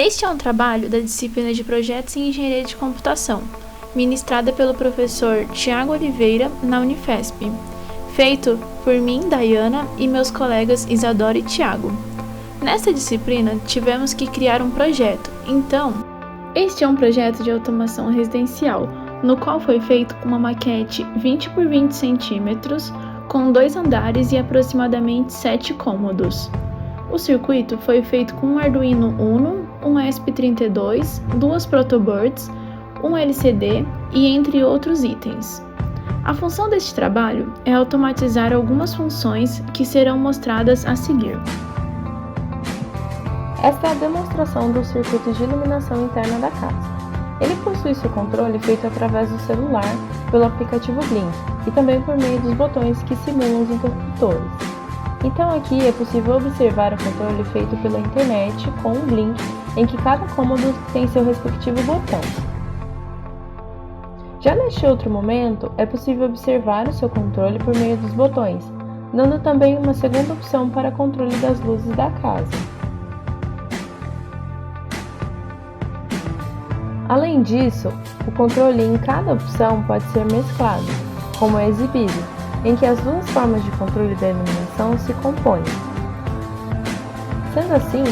Este é um trabalho da disciplina de Projetos em Engenharia de Computação, ministrada pelo professor Tiago Oliveira na Unifesp, feito por mim, Dayana, e meus colegas Isadora e Tiago. Nesta disciplina, tivemos que criar um projeto, então, este é um projeto de automação residencial, no qual foi feito com uma maquete 20 por 20 centímetros, com 2 andares e aproximadamente 7 cômodos. O circuito foi feito com um Arduino Uno, um ESP32, 2 protoboards, um LCD e entre outros itens. A função deste trabalho é automatizar algumas funções que serão mostradas a seguir. Esta é a demonstração do circuito de iluminação interna da casa. Ele possui seu controle feito através do celular, pelo aplicativo Blink e também por meio dos botões que simulam os interruptores. Então aqui é possível observar o controle feito pela internet com o Blink, em que cada cômodo tem seu respectivo botão. Já neste outro momento, é possível observar o seu controle por meio dos botões, dando também uma segunda opção para controle das luzes da casa. Além disso, o controle em cada opção pode ser mesclado, como é exibido, em que as duas formas de controle da iluminação se compõem. Sendo assim,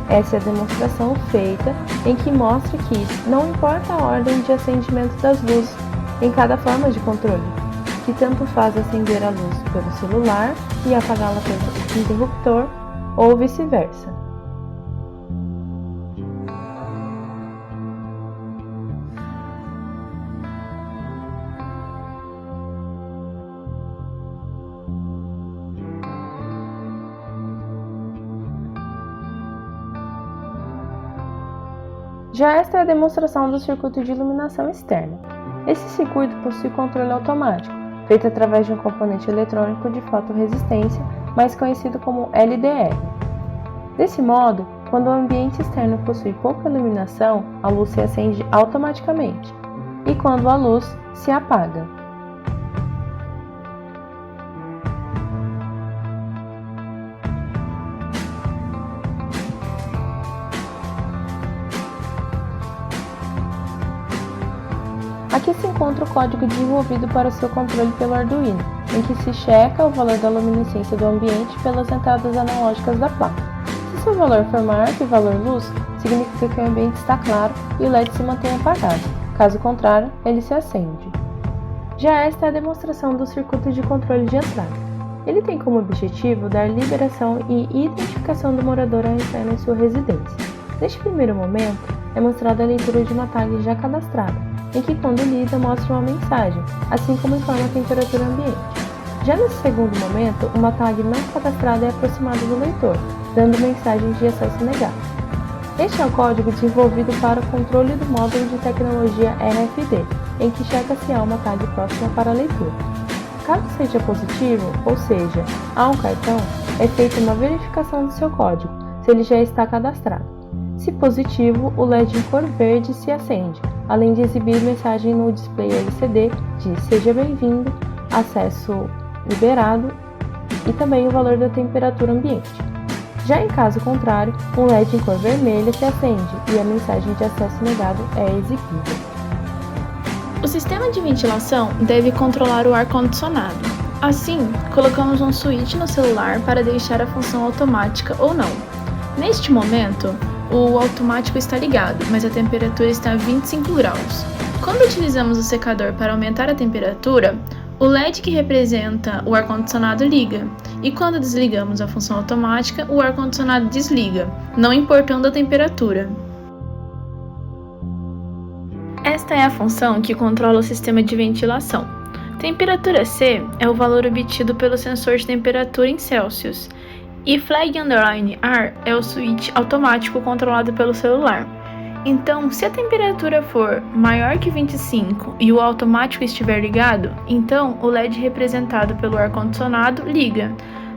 essa é a demonstração feita em que mostra que não importa a ordem de acendimento das luzes em cada forma de controle, que tanto faz acender a luz pelo celular e apagá-la pelo interruptor, ou vice-versa. Já esta é a demonstração do circuito de iluminação externa. Esse circuito possui controle automático, feito através de um componente eletrônico de fotorresistência, mais conhecido como LDR. Desse modo, quando o ambiente externo possui pouca iluminação, a luz se acende automaticamente, e quando a luz se apaga. Aqui se encontra o código desenvolvido para o seu controle pelo Arduino, em que se checa o valor da luminescência do ambiente pelas entradas analógicas da placa. Se seu valor for maior que o valor luz, significa que o ambiente está claro e o LED se mantém apagado. Caso contrário, ele se acende. Já esta é a demonstração do circuito de controle de entrada. Ele tem como objetivo dar liberação e identificação do morador ao entrar em sua residência. Neste primeiro momento, é mostrada a leitura de uma tag já cadastrada, em que quando lida mostra uma mensagem, assim como informa a temperatura ambiente. Já nesse segundo momento, uma tag não cadastrada é aproximada do leitor, dando mensagens de acesso negado. Este é o código desenvolvido para o controle do módulo de tecnologia RFD, em que checa se há uma tag próxima para a leitura. Caso seja positivo, ou seja, há um cartão, é feita uma verificação do seu código, se ele já está cadastrado. Se positivo, o LED em cor verde se acende, além de exibir mensagem no display LCD de "Seja bem-vindo", "Acesso liberado" e também o valor da temperatura ambiente. Já em caso contrário, um LED em cor vermelha se acende e a mensagem de acesso negado é exibida. O sistema de ventilação deve controlar o ar-condicionado. Assim, colocamos um switch no celular para deixar a função automática ou não. Neste momento, o automático está ligado, mas a temperatura está a 25 graus. Quando utilizamos o secador para aumentar a temperatura, o LED que representa o ar-condicionado liga, e quando desligamos a função automática, o ar-condicionado desliga, não importando a temperatura. Esta é a função que controla o sistema de ventilação. Temperatura C é o valor obtido pelo sensor de temperatura em Celsius, e flag_R é o switch automático controlado pelo celular. Então, se a temperatura for maior que 25 e o automático estiver ligado, então o LED representado pelo ar-condicionado liga.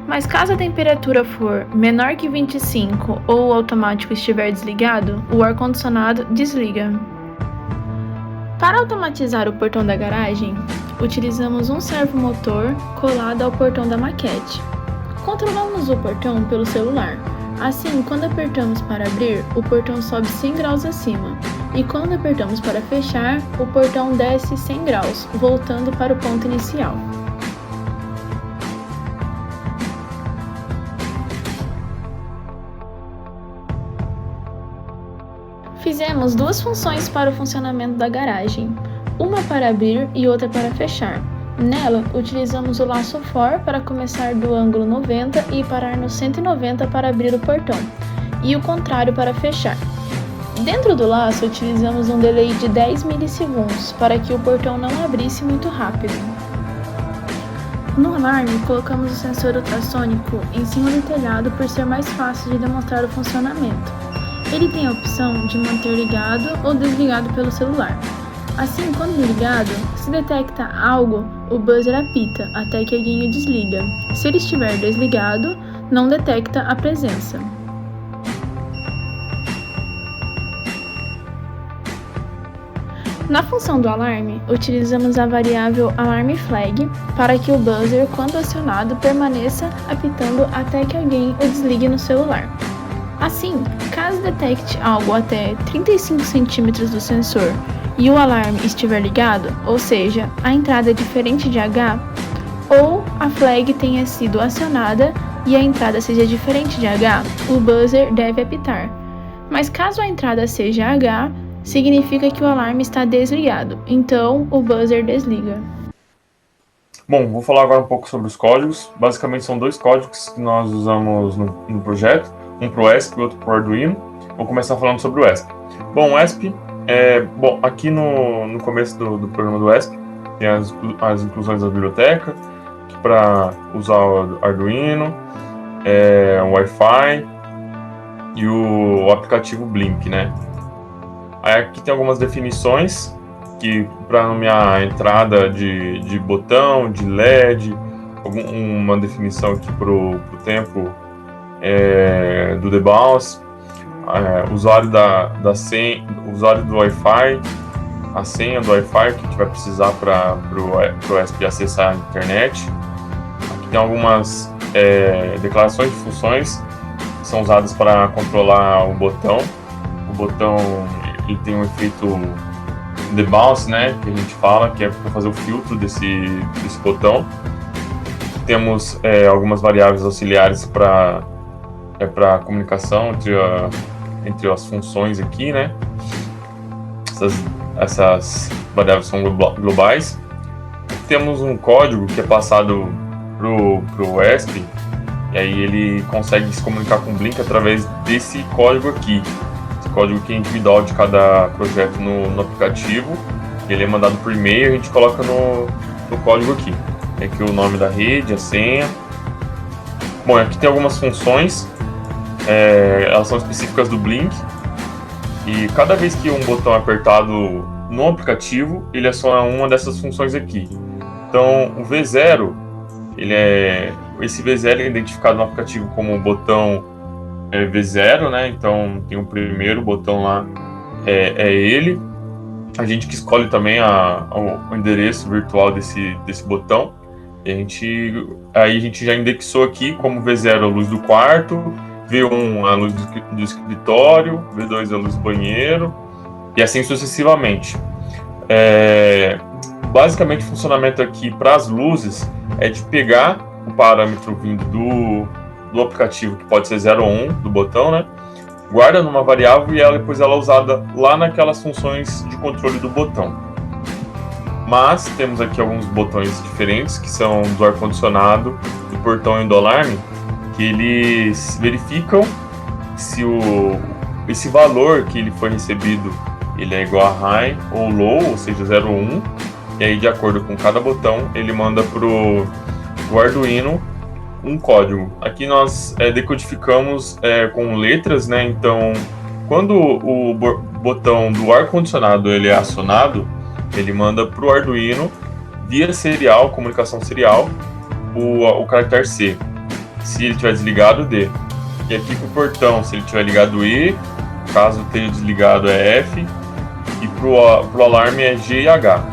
Mas caso a temperatura for menor que 25 ou o automático estiver desligado, o ar-condicionado desliga. Para automatizar o portão da garagem, utilizamos um servomotor colado ao portão da maquete. Controlamos o portão pelo celular, Assim, quando apertamos para abrir, o portão sobe 100 graus acima, e quando apertamos para fechar, o portão desce 100 graus, voltando para o ponto inicial. Fizemos duas funções para o funcionamento da garagem, uma para abrir e outra para fechar. Nela, utilizamos o laço for para começar do ângulo 90 e parar no 190 para abrir o portão, e o contrário para fechar. Dentro do laço, utilizamos um delay de 10 milissegundos para que o portão não abrisse muito rápido. No alarme, colocamos o sensor ultrassônico em cima do telhado por ser mais fácil de demonstrar o funcionamento. Ele tem a opção de manter ligado ou desligado pelo celular. Assim, quando ligado, se detecta algo, o buzzer apita até que alguém o desliga. Se ele estiver desligado, não detecta a presença. Na função do alarme, utilizamos a variável alarme flag para que o buzzer, quando acionado, permaneça apitando até que alguém o desligue no celular. Assim, caso detecte algo até 35 cm do sensor e o alarme estiver ligado, ou seja, a entrada é diferente de H, ou a flag tenha sido acionada e a entrada seja diferente de H, o buzzer deve apitar. Mas caso a entrada seja H, significa que o alarme está desligado, então o buzzer desliga. Bom, vou falar agora um pouco sobre os códigos. Basicamente são dois códigos que nós usamos no projeto, um para o ESP e outro para o Arduino. Vou começar falando sobre o ESP. Bom, o ESP, aqui no começo do programa do ESP, tem as inclusões da biblioteca, para usar o Arduino, o Wi-Fi e o aplicativo Blink, né? Aí aqui tem algumas definições que para nomear a entrada de botão, de LED, uma definição aqui para o tempo do debounce, usuário da senha, usuário do Wi-Fi, a senha do Wi-Fi que a gente vai precisar para o ESP acessar a internet. Aqui tem algumas declarações de funções que são usadas para controlar o botão. O botão ele tem um efeito debounce, né, que a gente fala, que é para fazer o filtro desse botão. Temos algumas variáveis auxiliares para comunicação entre as funções aqui, né? Essas variáveis são globais. Temos um código que é passado pro ESP, e aí ele consegue se comunicar com o Blink através desse código aqui. Esse código que é individual de cada projeto no aplicativo. Ele é mandado por e-mail e a gente coloca no código aqui. Aqui o nome da rede, a senha. Bom, aqui tem algumas funções. Elas são específicas do Blink, e cada vez que um botão é apertado no aplicativo, ele aciona uma dessas funções aqui. Então o V0, esse V0 é identificado no aplicativo como o botão V0, né? Então tem o primeiro botão lá, ele. A gente que escolhe também o endereço virtual desse botão, e aí a gente já indexou aqui como V0 a luz do quarto, V1 a luz do escritório, V2 a luz do banheiro, e assim sucessivamente. Basicamente o funcionamento aqui para as luzes é de pegar o parâmetro vindo do aplicativo, que pode ser 0 ou 1 do botão, né? Guarda numa variável e depois ela é usada lá naquelas funções de controle do botão. Mas temos aqui alguns botões diferentes, que são do ar-condicionado, do portão e do alarme, que eles verificam se esse valor que ele foi recebido ele é igual a high ou low, ou seja, 0 ou 1, e aí de acordo com cada botão ele manda pro Arduino um código. Aqui nós decodificamos com letras, né? Então quando o botão do ar-condicionado ele é acionado, ele manda pro Arduino via serial, comunicação serial, o caractere C. Se ele estiver desligado, D. E aqui pro portão, se ele estiver ligado, E. Caso esteja desligado, é F. E pro alarme é G e H.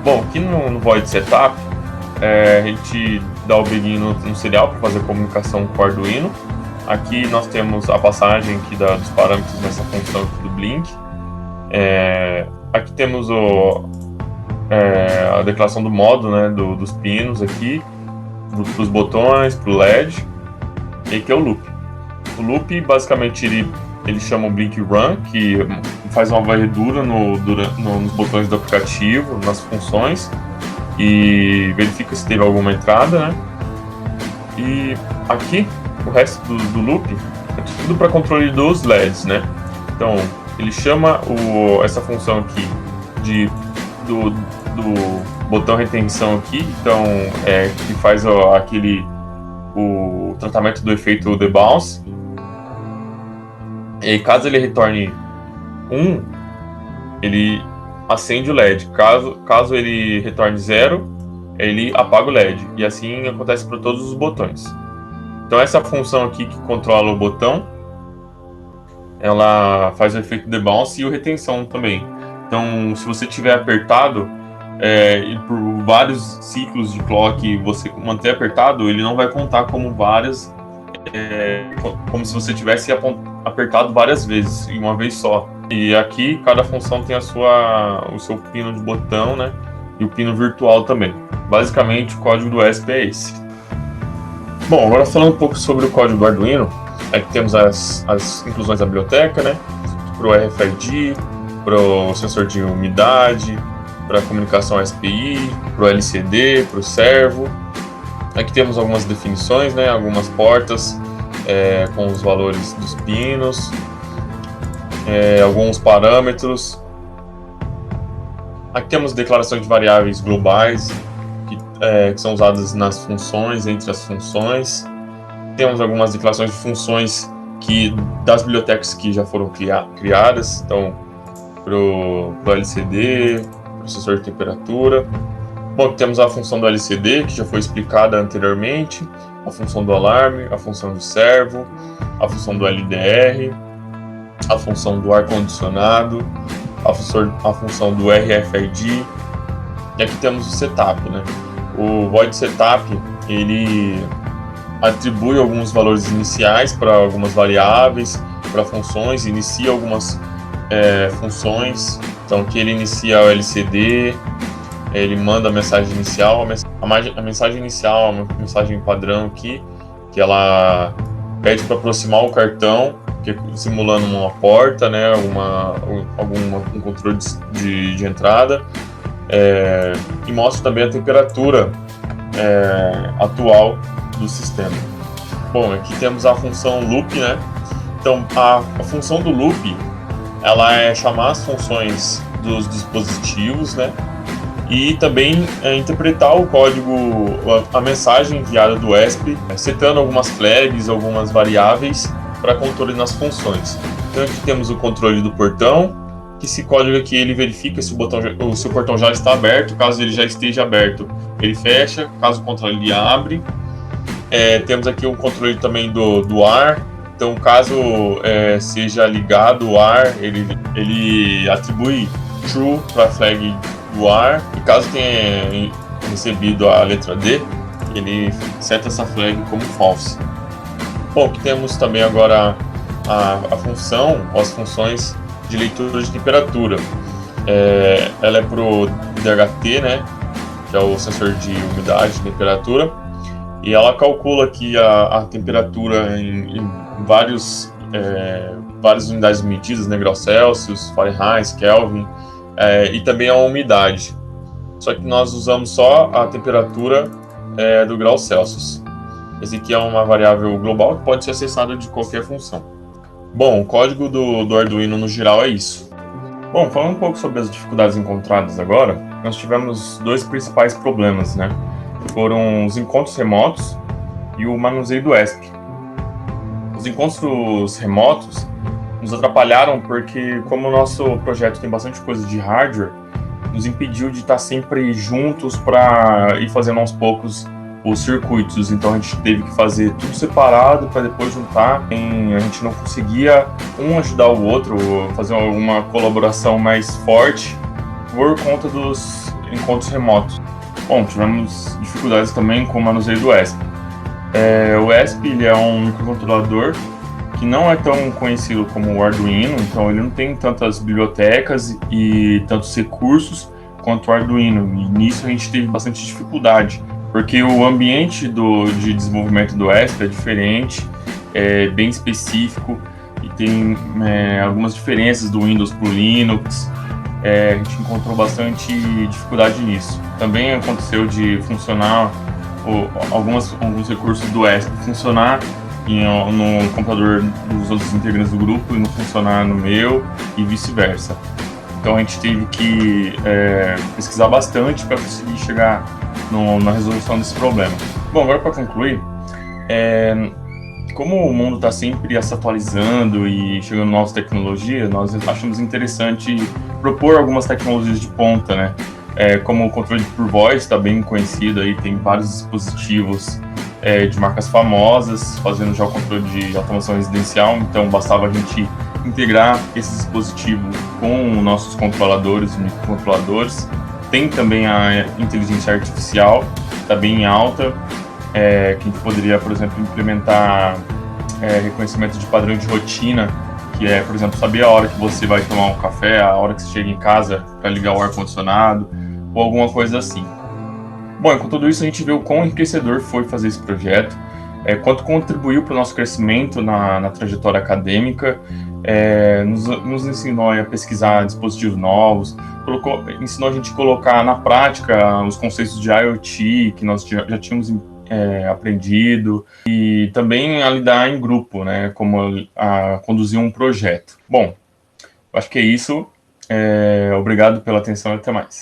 Bom, aqui no Void Setup, a gente dar o begin no serial para fazer a comunicação com o Arduino. Aqui nós temos a passagem aqui dos parâmetros nessa função aqui do Blink. Aqui temos a declaração do modo, né, dos pinos aqui, para os botões, para o LED, e aqui é o loop. O loop, basicamente, ele chama o Blink Run, que faz uma varredura nos botões do aplicativo, nas funções, e verifica se teve alguma entrada, né? E aqui, o resto do loop é tudo para controle dos LEDs, né? Então, ele chama essa função aqui do botão retenção aqui, então que faz o tratamento do efeito The Bounce. E caso ele retorne 1, ele acende o LED. Caso ele retorne 0, ele apaga o LED. E assim acontece para todos os botões. Então essa função aqui que controla o botão, ela faz o efeito The Bounce e o retenção também. Então se você tiver apertado e por vários ciclos de clock você manter apertado, ele não vai contar como várias, como se você tivesse apertado várias vezes em uma vez só. E aqui cada função tem o seu pino de botão, né, e o pino virtual também. Basicamente o código do ESP é esse. Bom, agora falando um pouco sobre o código do Arduino, aqui temos as inclusões da biblioteca, né, para o RFID, para o sensor de umidade, para a comunicação SPI, para o LCD, para o servo. Aqui temos algumas definições, né, algumas portas com os valores dos pinos, alguns parâmetros. Aqui temos declarações de variáveis globais que são usadas nas funções, entre as funções. Temos algumas declarações de funções das bibliotecas que já foram criadas, então para o LCD, para o sensor de temperatura. Bom, temos a função do LCD, que já foi explicada anteriormente, a função do alarme, a função do servo, a função do LDR, a função do ar-condicionado, a função do RFID, e aqui temos o setup, né? O void setup, ele atribui alguns valores iniciais para algumas variáveis, para funções, inicia algumas funções, então que ele inicia o LCD, ele manda a mensagem inicial, a mensagem inicial é uma mensagem padrão aqui, que ela pede para aproximar o cartão, simulando uma porta, né, um controle de entrada, e mostra também a temperatura atual do sistema. Bom, aqui temos a função loop, né? Então a função do loop, ela é chamar as funções dos dispositivos, né? E também interpretar o código, a mensagem enviada do ESP, setando algumas flags, algumas variáveis para controle nas funções. Então aqui temos o controle do portão, que esse código aqui ele verifica se o seu portão já está aberto. Caso ele já esteja aberto, ele fecha, caso contrário ele abre. Temos aqui o controle também do ar, então caso seja ligado o ar, ele atribui true para a flag do ar, e caso tenha recebido a letra D, ele seta essa flag como false. Bom, aqui temos também agora a função, ou as funções de leitura de temperatura. Ela é para o DHT, né, que é o sensor de umidade e temperatura, e ela calcula aqui a temperatura em várias unidades medidas, né, graus Celsius, Fahrenheit, Kelvin, e também a umidade. Só que nós usamos só a temperatura do grau Celsius. Esse aqui é uma variável global que pode ser acessada de qualquer função. Bom, o código do Arduino no geral é isso. Bom, falando um pouco sobre as dificuldades encontradas agora, nós tivemos dois principais problemas, né? Foram os encontros remotos e o manuseio do ESP. Os encontros remotos nos atrapalharam porque, como o nosso projeto tem bastante coisa de hardware, nos impediu de estar sempre juntos para ir fazendo aos poucos os circuitos. Então a gente teve que fazer tudo separado para depois juntar. A gente não conseguia ajudar o outro, fazer uma colaboração mais forte por conta dos encontros remotos. Bom, tivemos dificuldades também com o manuseio do ESP. O ESP ele é um microcontrolador que não é tão conhecido como o Arduino, então ele não tem tantas bibliotecas e tantos recursos quanto o Arduino, e nisso a gente teve bastante dificuldade, porque o ambiente de desenvolvimento do ESP é diferente, é bem específico, e tem algumas diferenças do Windows para o Linux. A gente encontrou bastante dificuldade nisso. Também aconteceu de funcionar alguns recursos do ESP funcionar no computador dos outros integrantes do grupo e não funcionar no meu, e vice-versa. Então a gente teve que pesquisar bastante para conseguir chegar na resolução desse problema. Bom, agora para concluir, como o mundo está sempre se atualizando e chegando novas tecnologias, nós achamos interessante propor algumas tecnologias de ponta, né? Como o controle por voz está bem conhecido, aí tem vários dispositivos de marcas famosas fazendo já o controle de automação residencial, então bastava a gente integrar esse dispositivo com nossos controladores, microcontroladores. Tem também a inteligência artificial, está bem alta, que a gente poderia, por exemplo, implementar reconhecimento de padrão de rotina, que é, por exemplo, saber a hora que você vai tomar um café, a hora que você chega em casa para ligar o ar-condicionado, ou alguma coisa assim. Bom, com tudo isso a gente viu o quão enriquecedor foi fazer esse projeto, quanto contribuiu para o nosso crescimento na trajetória acadêmica, nos ensinou a pesquisar dispositivos novos, ensinou a gente a colocar na prática os conceitos de IoT que nós já tínhamos aprendido, e também a lidar em grupo, né, como a conduzir um projeto. Bom, acho que é isso. Obrigado pela atenção e até mais.